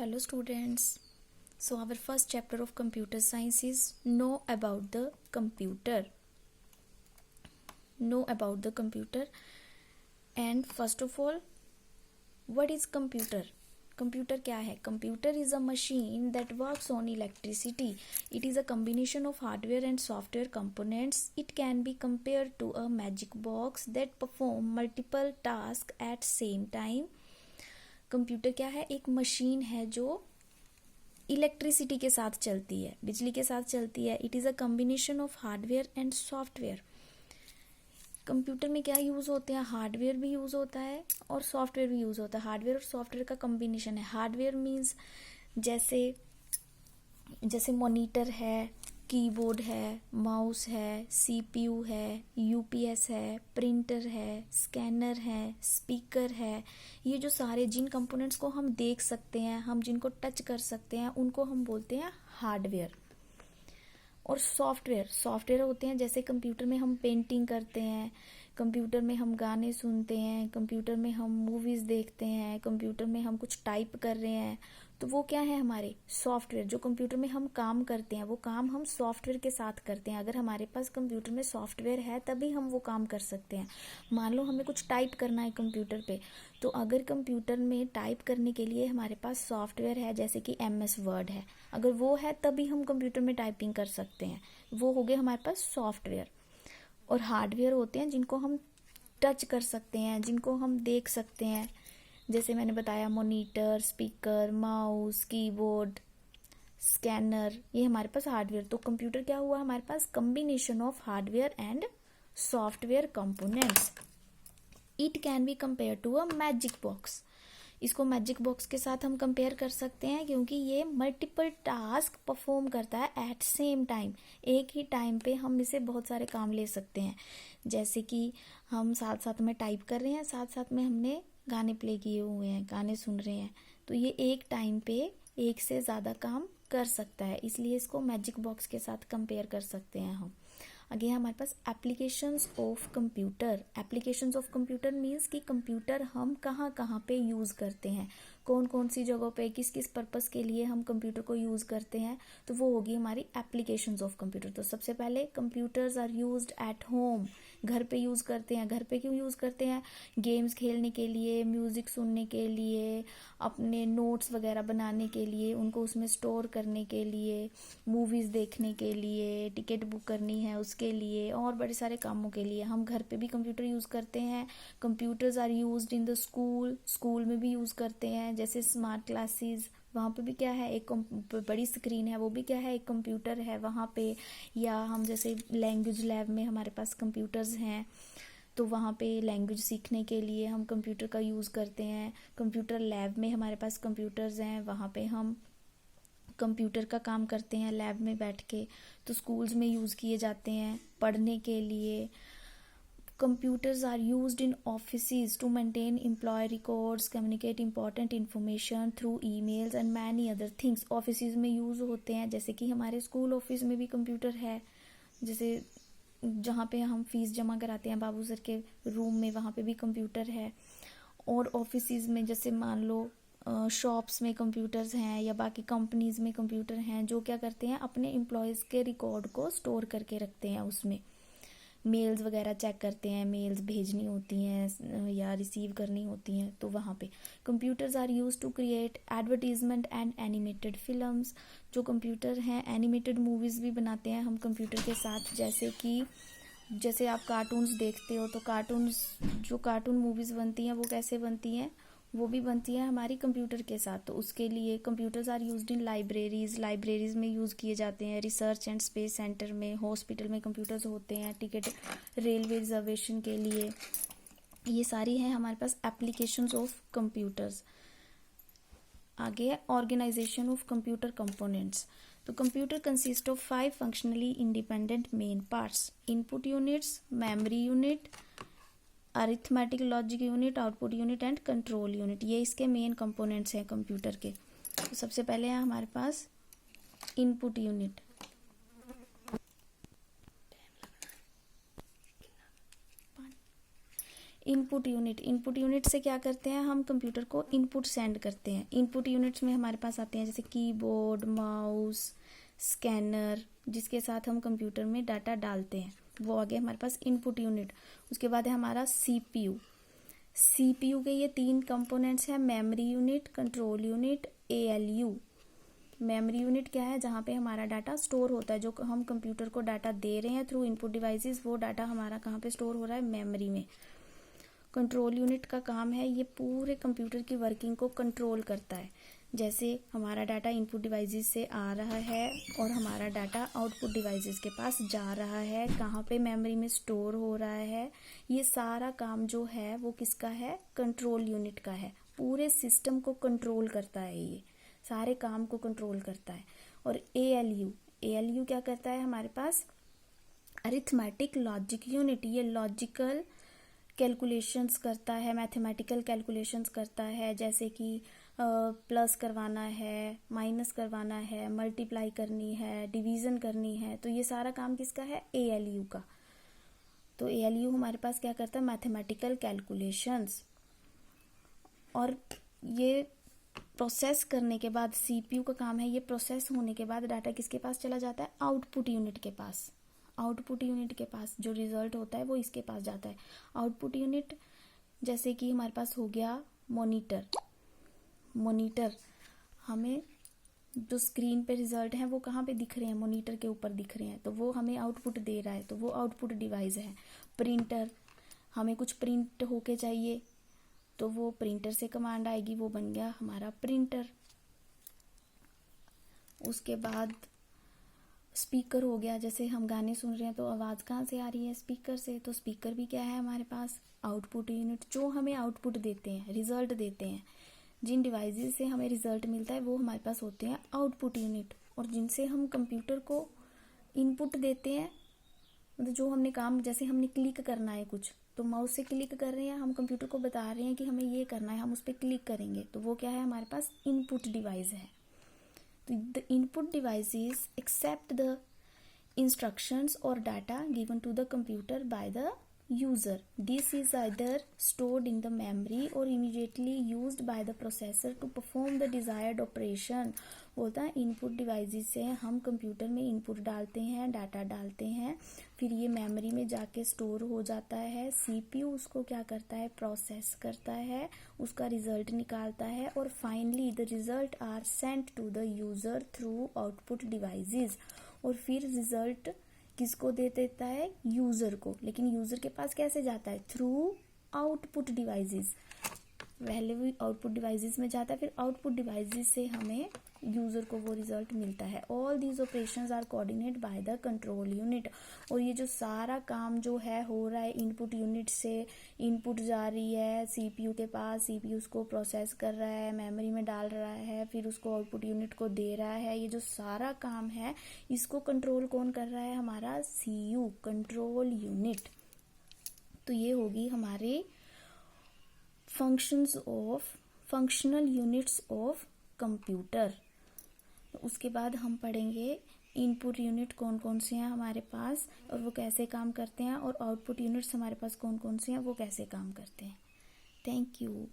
Hello students. So our first chapter of computer science is know about the computer. Know about the computer. And first of all, what is computer? Computer क्या है? Computer is a machine that works on electricity. It is a combination of hardware and software components. It can be compared to a magic box that perform multiple tasks at same time. Computer क्या है? एक machine है जो electricity के साथ चलती है, बिजली के साथ चलती है. It is a combination of hardware and software. Computer में क्या यूज़ होते हैं? हार्डवेयर भी यूज़ होता है और सॉफ्टवेयर भी यूज़ होता है. हार्डवेयर और सॉफ्टवेयर का कॉम्बिनेशन है. हार्डवेयर मीन्स जैसे मॉनिटर है, कीबोर्ड है, माउस है, सीपीयू है, यूपीएस है, प्रिंटर है, स्कैनर है, स्पीकर है. ये जो सारे जिन कंपोनेंट्स को हम देख सकते हैं, हम जिनको टच कर सकते हैं, उनको हम बोलते हैं हार्डवेयर. और सॉफ्टवेयर होते हैं जैसे कंप्यूटर में हम पेंटिंग करते हैं, कंप्यूटर में हम गाने सुनते हैं, कंप्यूटर में हम मूवीज़ देखते हैं, कंप्यूटर में हम कुछ टाइप कर रहे हैं. तो वो क्या है? हमारे सॉफ्टवेयर. जो कंप्यूटर में हम काम करते हैं वो काम हम सॉफ्टवेयर के साथ करते हैं. अगर हमारे पास कंप्यूटर में सॉफ्टवेयर है तभी हम वो काम कर सकते हैं. मान लो हमें कुछ टाइप करना है कंप्यूटर पे, तो अगर कंप्यूटर में टाइप करने के लिए हमारे पास सॉफ्टवेयर है जैसे कि MS वर्ड है, अगर वो है तभी हम कंप्यूटर में टाइपिंग कर सकते हैं. वो हो गए हमारे पास सॉफ्टवेयर. और हार्डवेयर होते हैं जिनको हम टच कर सकते हैं, जिनको हम देख सकते हैं. जैसे मैंने बताया monitor, speaker, mouse, keyboard, scanner, ये हमारे पास हार्डवेयर. तो कंप्यूटर क्या हुआ? हमारे पास combination of hardware and software components. It can be compare to a magic box. इसको मैजिक बॉक्स के साथ हम कंपेयर कर सकते हैं क्योंकि ये मल्टीपल टास्क परफॉर्म करता है एट सेम टाइम. एक ही टाइम पे हम इसे बहुत सारे काम ले सकते हैं. जैसे कि हम साथ साथ में टाइप कर रहे हैं, साथ साथ में हमने गाने प्ले किए हुए हैं, गाने सुन रहे हैं. तो ये एक टाइम पे एक से ज़्यादा काम कर सकता है, इसलिए इसको मैजिक बॉक्स के साथ कंपेयर कर सकते हैं हम. आगे हमारे पास applications of computer. Applications of computer means कि कंप्यूटर हम कहाँ कहाँ पे यूज़ करते हैं, कौन कौन सी जगहों पे किस किस पर्पस के लिए हम कंप्यूटर को यूज़ करते हैं. तो वो होगी हमारी एप्लीकेशंस ऑफ कंप्यूटर. तो सबसे पहले computers are used at home. घर पे यूज़ करते हैं. घर पे क्यों यूज़ करते हैं? गेम्स खेलने के लिए, म्यूज़िक सुनने के लिए, अपने नोट्स वगैरह बनाने के लिए, उनको उसमें स्टोर करने के लिए, मूवीज़ देखने के लिए, टिकट बुक करनी है उसके लिए, और बड़े सारे कामों के लिए हम घर पे भी कंप्यूटर यूज़ करते हैं. Computers are used in the school में भी यूज़ करते हैं. जैसे स्मार्ट क्लासेस, वहाँ पे भी क्या है? एक बड़ी स्क्रीन है, वो भी क्या है? एक कंप्यूटर है वहाँ पे. या हम जैसे लैंग्वेज लैब में हमारे पास कंप्यूटर्स हैं, तो वहाँ पे लैंग्वेज सीखने के लिए हम कंप्यूटर का यूज़ करते हैं. कंप्यूटर लैब में हमारे पास कंप्यूटर्स हैं, वहाँ पे हम कंप्यूटर का काम करते हैं लैब में बैठ के. तो स्कूल्स में यूज़ किए जाते हैं पढ़ने के लिए. Computers are used in offices to maintain employee records, communicate important information through emails and many other things. Offices में यूज़ होते हैं, जैसे कि हमारे स्कूल ऑफिस में भी कंप्यूटर है. जैसे जहाँ पे हम फीस जमा कराते हैं बाबू सर के रूम में, वहाँ पे भी कंप्यूटर है. और ऑफिसेज में जैसे मान लो शॉप्स में कंप्यूटर्स हैं या बाकी कंपनीज में कंप्यूटर हैं जो क्या करते हैं? अपने एम्प्लॉयज़ के रिकॉर्ड को स्टोर करके रखते हैं. उसमें मेल्स वगैरह चेक करते हैं, मेल्स भेजनी होती हैं या रिसीव करनी होती हैं, तो वहाँ पे. Computers are use to create advertisement and animated films. जो कंप्यूटर हैं एनिमेटेड मूवीज़ भी बनाते हैं हम कंप्यूटर के साथ. जैसे आप कार्टून्स देखते हो, तो कार्टून मूवीज़ बनती हैं वो कैसे बनती हैं? वो भी बनती है हमारी कंप्यूटर के साथ. तो उसके लिए computers are used in libraries में यूज़ किए जाते हैं. रिसर्च एंड स्पेस सेंटर में, हॉस्पिटल में कंप्यूटर्स होते हैं. टिकट, रेलवे रिजर्वेशन के लिए. ये सारी हैं हमारे पास एप्लीकेशंस ऑफ कंप्यूटर्स. आगे है ऑर्गेनाइजेशन ऑफ कंप्यूटर कंपोनेंट्स. तो computer consist of 5 functionally independent main parts. Input units, memory unit, arithmetic logic unit, output unit and control unit. ये इसके मेन कंपोनेंट्स हैं कंप्यूटर के. तो सबसे पहले है हमारे पास input unit. Input unit, input unit से क्या करते हैं हम कंप्यूटर को इनपुट सेंड करते हैं। इनपुट यूनिट्स में हमारे पास आते हैं जैसे कीबोर्ड, माउस, स्कैनर, जिसके साथ हम कंप्यूटर में डाटा डालते हैं, वो आ गया हमारे पास इनपुट यूनिट। उसके बाद है हमारा सीपीयू। सीपीयू के ये 3 कंपोनेंट्स हैं, memory unit, control unit, ALU. Memory unit क्या है, जहाँ पे हमारा डाटा स्टोर होता है, जो हम कंप्यूटर को डाटा दे रहे हैं थ्रू इनपुट डिवाइसेस, वो डाटा हमारा कहाँ पे स्टोर हो रहा है, मेमोरी में। कंट्रोल यूनिट का काम है ये पूरे कंप्यूटर की वर्किंग को कंट्रोल करता है। जैसे हमारा डाटा इनपुट डिवाइसेस से आ रहा है और हमारा डाटा आउटपुट डिवाइसेस के पास जा रहा है, कहाँ पे मेमोरी में स्टोर हो रहा है, ये सारा काम जो है वो किसका है, कंट्रोल यूनिट का है। पूरे सिस्टम को कंट्रोल करता है, ये सारे काम को कंट्रोल करता है। और एएलयू, एएलयू क्या करता है हमारे पास, अरिथमेटिक लॉजिक यूनिट। ये लॉजिकल कैलकुलेशंस करता है, मैथमेटिकल कैलकुलेशंस करता है, जैसे कि प्लस करवाना है, माइनस करवाना है, मल्टीप्लाई करनी है, डिवीजन करनी है, तो ये सारा काम किसका है, एएलयू का। तो एएलयू हमारे पास क्या करता है, मैथमेटिकल कैलकुलेशंस। और ये प्रोसेस करने के बाद, सीपीयू का काम है ये प्रोसेस होने के बाद डाटा किसके पास चला जाता है, आउटपुट यूनिट के पास। आउटपुट यूनिट के पास जो रिजल्ट होता है वो इसके पास जाता है। आउटपुट यूनिट जैसे कि हमारे पास हो गया मॉनिटर। मॉनिटर हमें जो स्क्रीन पे रिजल्ट हैं वो कहाँ पे दिख रहे हैं, मॉनिटर के ऊपर दिख रहे हैं, तो वो हमें आउटपुट दे रहा है, तो वो आउटपुट डिवाइस है। प्रिंटर, हमें कुछ प्रिंट होके चाहिए तो वो प्रिंटर से कमांड आएगी, वो बन गया हमारा प्रिंटर। उसके बाद स्पीकर हो गया, जैसे हम गाने सुन रहे हैं तो आवाज़ कहाँ से आ रही है, स्पीकर से, तो स्पीकर भी क्या है हमारे पास, आउटपुट यूनिट, जो हमें आउटपुट देते हैं, रिजल्ट देते हैं। जिन डिवाइसेस से हमें रिजल्ट मिलता है वो हमारे पास होते हैं आउटपुट यूनिट। और जिनसे हम कंप्यूटर को इनपुट देते हैं, मतलब जो हमने काम, जैसे हमने क्लिक करना है कुछ, तो माउस से क्लिक कर रहे हैं, हम कंप्यूटर को बता रहे हैं कि हमें ये करना है, हम उस पर क्लिक करेंगे, तो वो क्या है हमारे पास, इनपुट डिवाइस है। तो the input devices accept the instructions or data given to the computer by the user. This is either stored in the memory or immediately used by the processor to perform the desired operation. बोलता है input devices से हम computer में input डालते हैं, data डालते हैं, फिर ये मेमोरी में जाके स्टोर हो जाता है, सीपीयू उसको क्या करता है, प्रोसेस करता है, उसका रिजल्ट निकालता है, और finally the result are sent to the user through output devices. और फिर रिजल्ट किसको दे देता है, यूजर को। लेकिन यूजर के पास कैसे जाता है, थ्रू आउटपुट डिवाइसेस। पहले भी आउटपुट डिवाइसेस में जाता है, फिर आउटपुट डिवाइसेस से हमें यूजर को वो रिजल्ट मिलता है। All these operations are coordinate by the control unit. और ये जो सारा काम जो है हो रहा है इनपुट यूनिट से, इनपुट जा रही है सीपीयू के पास, सीपीयू उसको प्रोसेस कर रहा है, मेमोरी में डाल रहा है, फिर उसको आउटपुट यूनिट को दे रहा है, ये जो सारा काम है इसको कंट्रोल कौन कर रहा है, हमारा सीयू, कंट्रोल यूनिट। तो ये होगी हमारे फंक्शनल यूनिट्स ऑफ कंप्यूटर। उसके बाद हम पढ़ेंगे इनपुट यूनिट कौन कौन से हैं हमारे पास और वो कैसे काम करते हैं, और आउटपुट यूनिट्स हमारे पास कौन कौन से हैं वो कैसे काम करते हैं। Thank you.